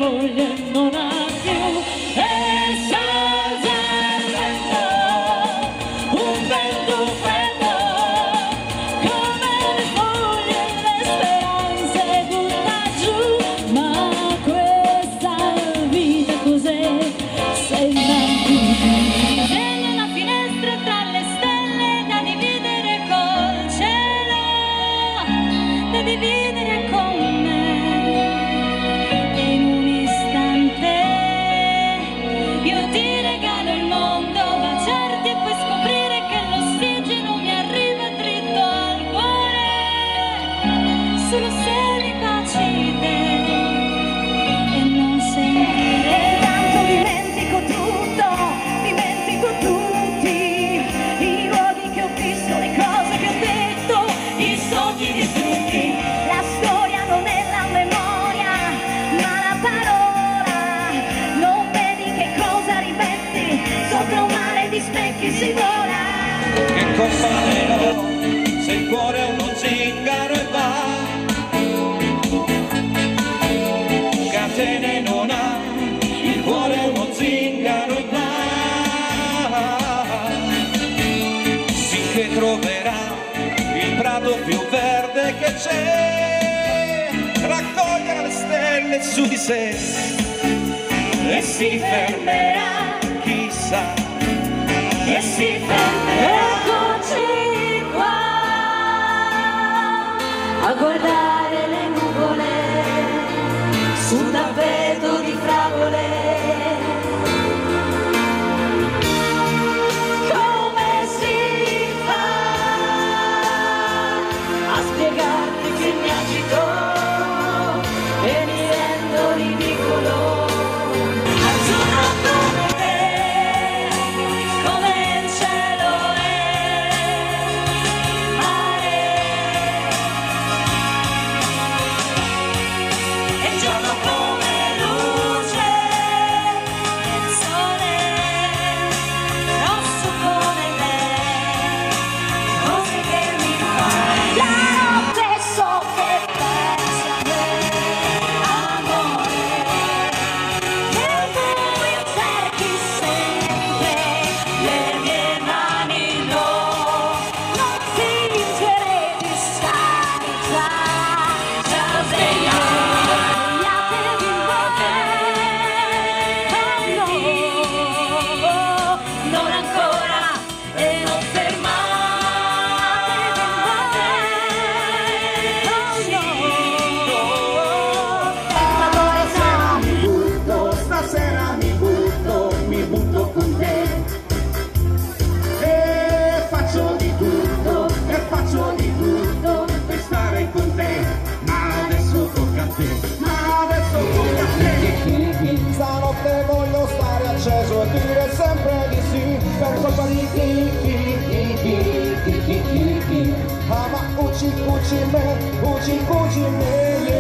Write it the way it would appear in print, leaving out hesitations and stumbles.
foglie non ha più e salza il vento, un vento freddo come le foglie le speranze butta giù. Ma questa vita cos'è? Sembra c'è una finestra tra le stelle da dividere col cielo, da dividere con me. E in un istante io ti regalo il mondo, baciarti e poi scoprire che l'ossigeno mi arriva dritto al cuore, solo se mi baci te e non sentire. Tanto dimentico tutto, dimentico tutti i luoghi che ho visto, le cose che ho detto, i sogni distrutti. La storia non è la memoria, ma la parola. Non vedi che cosa rimetti sopra un mare di specchi si vola. Che cosa ho se il cuore è uno zingaro e va? Catene non ha, il cuore è uno zingaro e va. Finché troverà il prato più verde che c'è, raccoglierà le stelle su di sé e si fermerà, chissà, e si fermerà. Eccoci qua a guardare le nuvole su un tappeto di fragole. Come si fa a spiegarti che mi agito e mi rendo ridicolo? Azzurro come te, come il cielo è il mare, e il giorno come luce del sole, rosso come me, cose che mi fai. La notte so che pensi a me, Amore, nel buio cerchi sempre le mie mani no, non fingere di stare già svegliatevi non ancora e non Stasera mi butto con te e faccio di tutto per stare con te, ma adesso tocca a te, stanotte voglio stare acceso e dire sempre di sì, per colpa di chi, ma ucci me,